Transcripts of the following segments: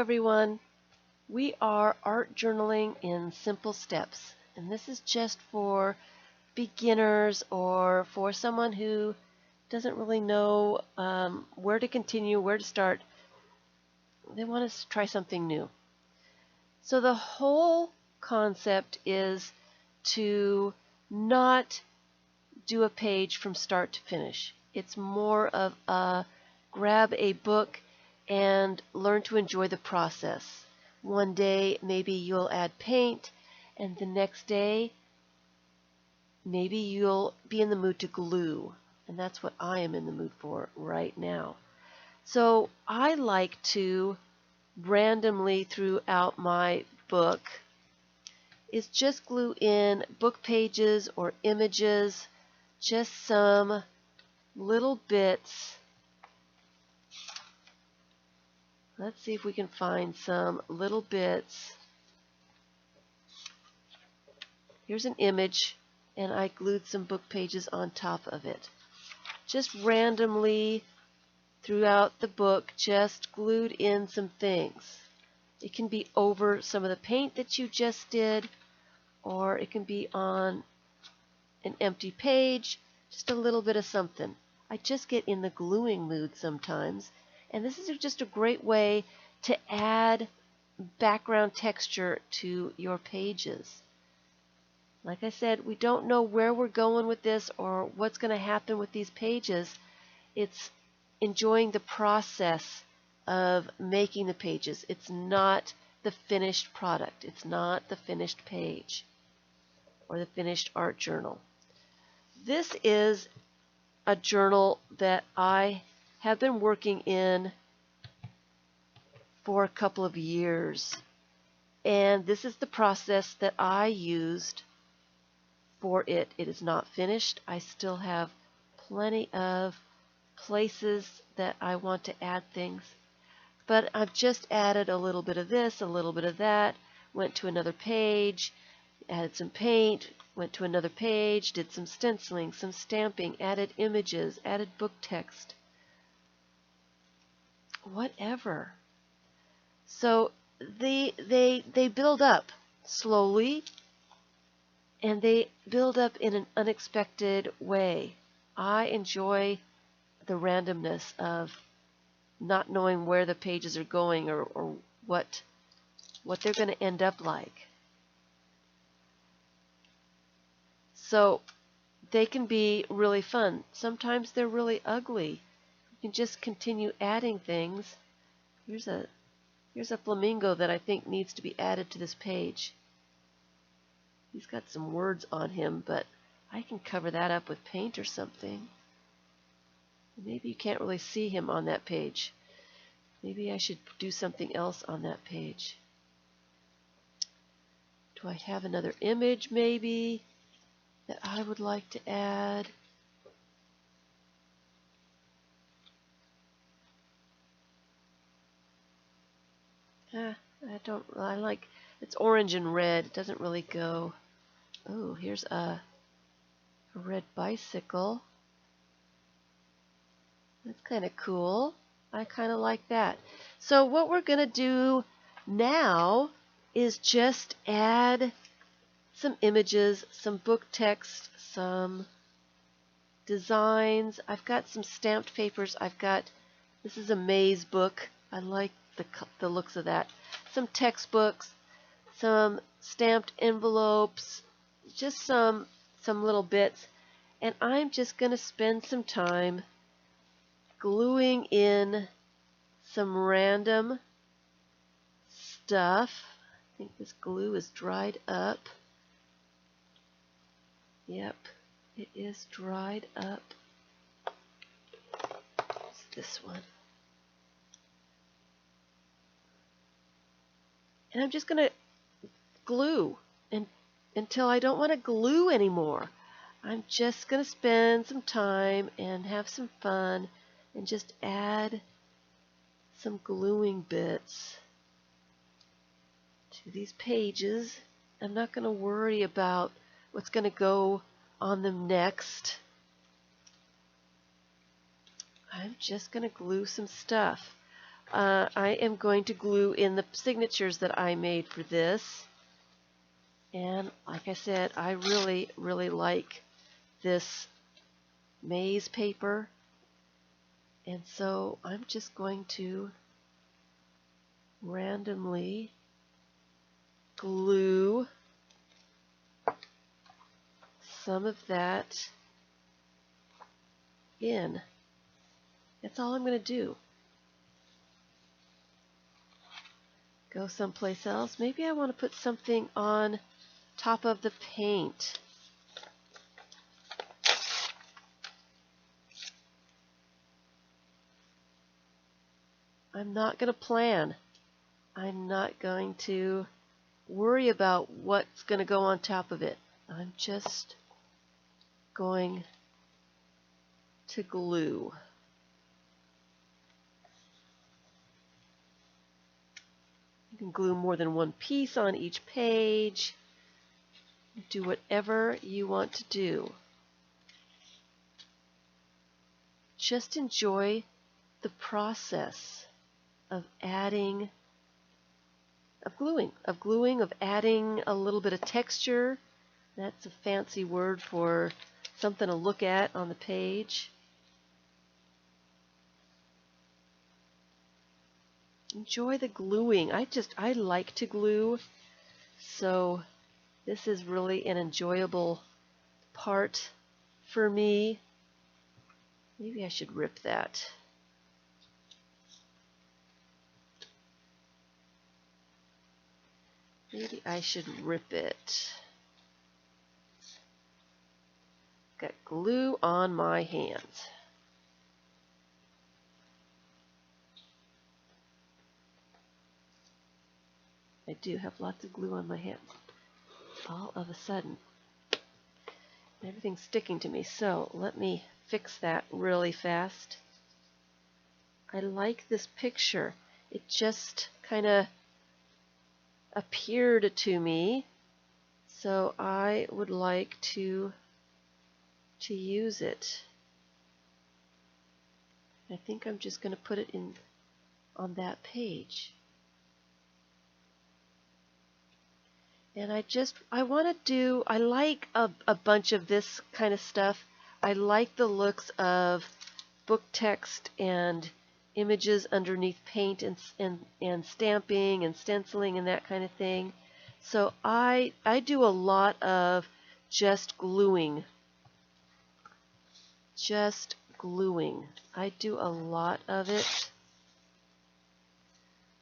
everyone. We are art journaling in simple steps, and this is just for beginners or for someone who doesn't really know where to continue, where to start. They want to try something new. So the whole concept is to not do a page from start to finish. It's more of a grab a book and learn to enjoy the process. One day maybe you'll add paint, and the next day maybe you'll be in the mood to glue, and that's what I am in the mood for right now. So I like to randomly throughout my book is just glue in book pages or images, just some little bits. Let's see if we can find some little bits. Here's an image, and I glued some book pages on top of it. Just randomly throughout the book, just glued in some things. It can be over some of the paint that you just did, or it can be on an empty page, just a little bit of something. I just get in the gluing mood sometimes, and this is just a great way to add background texture to your pages. Like I said, we don't know where we're going with this or what's going to happen with these pages. It's enjoying the process of making the pages. It's not the finished product. It's not the finished page or the finished art journal. This is a journal that I have been working in for a couple of years, and this is the process that I used for it. It is not finished. I still have plenty of places that I want to add things, but I've just added a little bit of this, a little bit of that, went to another page, added some paint, went to another page, did some stenciling, some stamping, added images, added book text, whatever. So they build up slowly, and they build up in an unexpected way. I enjoy the randomness of not knowing where the pages are going or what they're going to end up like. So they can be really fun. Sometimes they're really ugly. You can just continue adding things. Here's a flamingo that I think needs to be added to this page. He's got some words on him, but I can cover that up with paint or something. Maybe you can't really see him on that page. Maybe I should do something else on that page. Do I have another image maybe that I would like to add? I like, it's orange and red. It doesn't really go. Oh, here's a red bicycle. That's kind of cool. I kind of like that. So what we're going to do now is just add some images, some book text, some designs. I've got some stamped papers. This is a maze book. I like the looks of that. Some textbooks, some stamped envelopes, just some little bits. And I'm just going to spend some time gluing in some random stuff. I think this glue is dried up. Yep, it is dried up. It's this one. And I'm just going to glue until I don't want to glue anymore. I'm just going to spend some time and have some fun and just add some gluing bits to these pages. I'm not going to worry about what's going to go on them next. I'm just going to glue some stuff. I am going to glue in the signatures that I made for this. And like I said, I really, really like this maze paper. And so I'm just going to randomly glue some of that in. That's all I'm going to do. Go someplace else. Maybe I want to put something on top of the paint. I'm not going to plan. I'm not going to worry about what's going to go on top of it. I'm just going to glue. You can glue more than one piece on each page. Do whatever you want to do. Just enjoy the process of adding, of adding a little bit of texture. That's a fancy word for something to look at on the page. Enjoy the gluing. I like to glue, so this is really an enjoyable part for me. Maybe I should rip that. Maybe I should rip it. Got glue on my hands. I do have lots of glue on my hands. All of a sudden, everything's sticking to me. So let me fix that really fast. I like this picture. It just kind of appeared to me, so I would like to use it. I think I'm just going to put it in on that page. And I like a bunch of this kind of stuff. I like the looks of book text and images underneath paint and stamping and stenciling and that kind of thing. So I do a lot of just gluing. Just gluing. I do a lot of it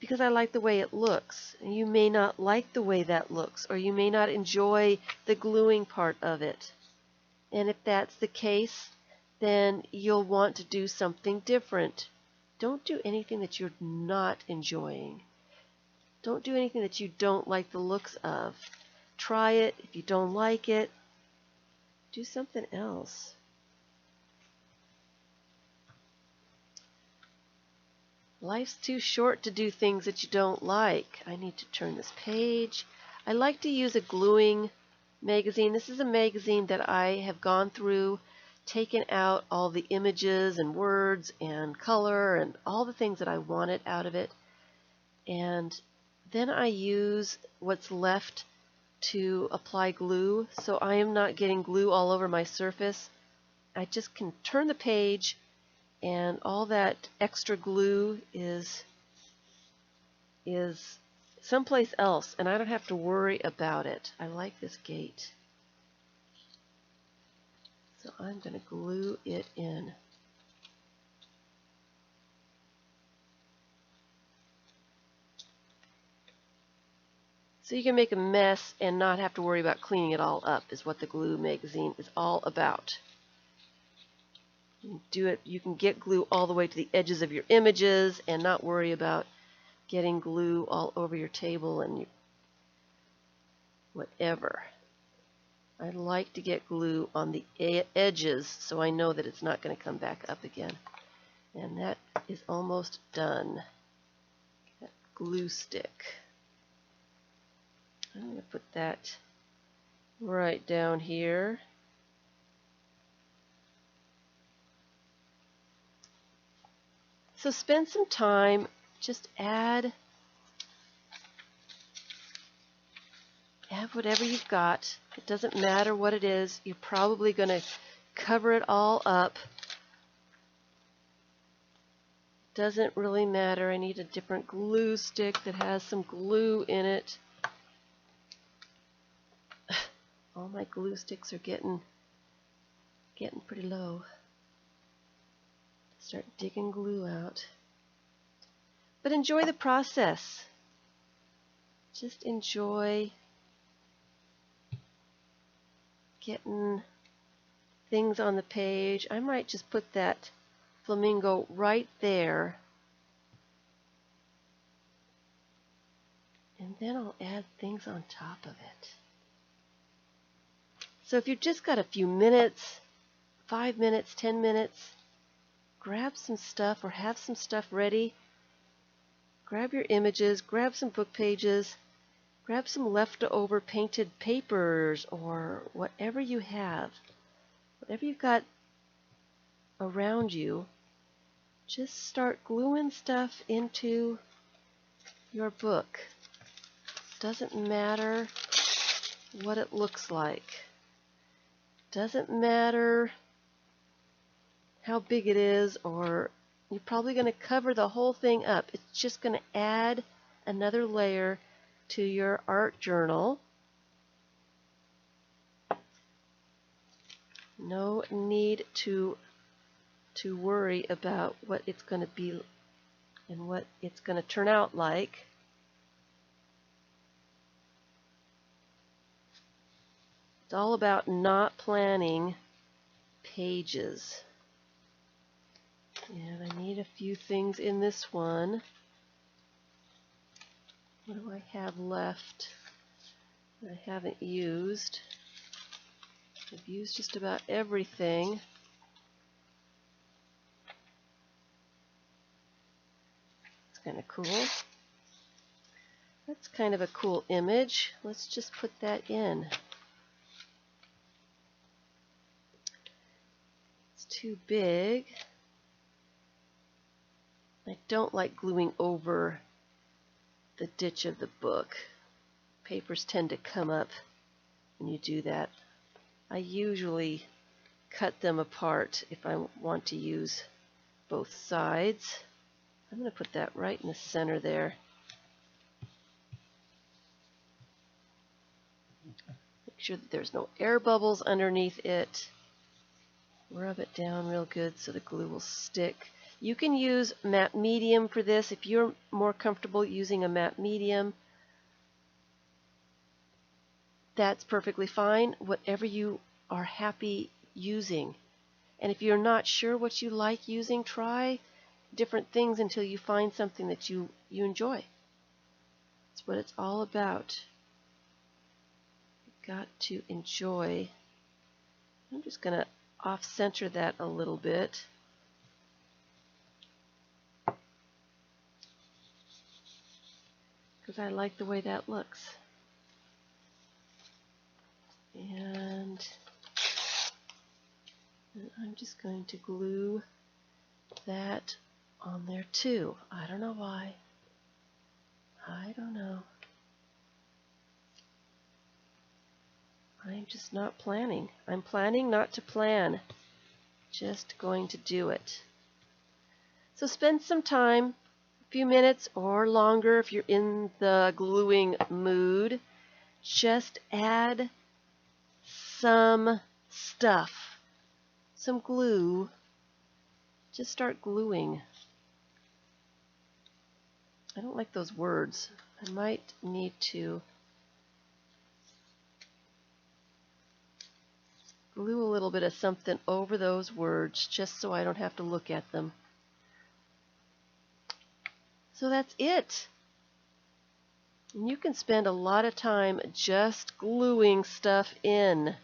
because I like the way it looks. You may not like the way that looks, or you may not enjoy the gluing part of it. And if that's the case, then you'll want to do something different. Don't do anything that you're not enjoying. Don't do anything that you don't like the looks of. Try it. If you don't like it, do something else. Life's too short to do things that you don't like. I need to turn this page. I like to use a gluing magazine. This is a magazine that I have gone through, taken out all the images and words and color and all the things that I wanted out of it. And then I use what's left to apply glue, so I am not getting glue all over my surface. I just can turn the page and all that extra glue is someplace else, and I don't have to worry about it. I like this gate. So I'm going to glue it in. So you can make a mess and not have to worry about cleaning it all up, is what the glue magazine is all about. You can get glue all the way to the edges of your images and not worry about getting glue all over your table and whatever. I like to get glue on the edges so I know that it's not going to come back up again. And that is almost done. That glue stick. I'm going to put that right down here. So spend some time just add whatever you've got. It doesn't matter what it is. You're probably going to cover it all up. Doesn't really matter. I need a different glue stick that has some glue in it. All my glue sticks are getting pretty low. Start digging glue out. But enjoy the process. Just enjoy getting things on the page. I might just put that flamingo right there. And then I'll add things on top of it. So if you've just got a few minutes, 5 minutes, 10 minutes, grab some stuff or have some stuff ready. Grab your images, grab some book pages, grab some leftover painted papers or whatever you have. Whatever you've got around you, just start gluing stuff into your book. Doesn't matter what it looks like. Doesn't matter how big it is, or you're probably going to cover the whole thing up. It's just going to add another layer to your art journal. No need to worry about what it's going to be and what it's going to turn out like. It's all about not planning pages. And I need a few things in this one. What do I have left that I haven't used? I've used just about everything. It's kind of cool. That's kind of a cool image. Let's just put that in. It's too big. I don't like gluing over the ditch of the book. Papers tend to come up when you do that. I usually cut them apart if I want to use both sides. I'm going to put that right in the center there. Make sure that there's no air bubbles underneath it. Rub it down real good so the glue will stick. You can use matte medium for this if you're more comfortable using a matte medium. That's perfectly fine, whatever you are happy using. And if you're not sure what you like using, try different things until you find something that you enjoy. That's what it's all about. You've got to enjoy. I'm just going to off-center that a little bit. Because I like the way that looks. And I'm just going to glue that on there too. I don't know why. I don't know. I'm just not planning. I'm planning not to plan. Just going to do it. So spend some time, a few minutes or longer if you're in the gluing mood. Just add some stuff, some glue. Just start gluing. I don't like those words. I might need to glue a little bit of something over those words just so I don't have to look at them. So that's it. And you can spend a lot of time just gluing stuff in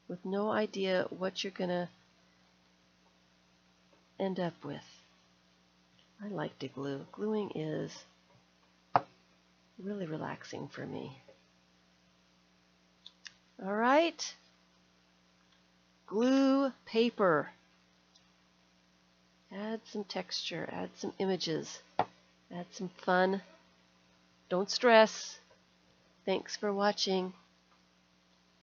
with no idea what you're going to end up with. I like to glue. Gluing is really relaxing for me. All right. Glue paper. Add some texture, add some images, add some fun. Don't stress. Thanks for watching.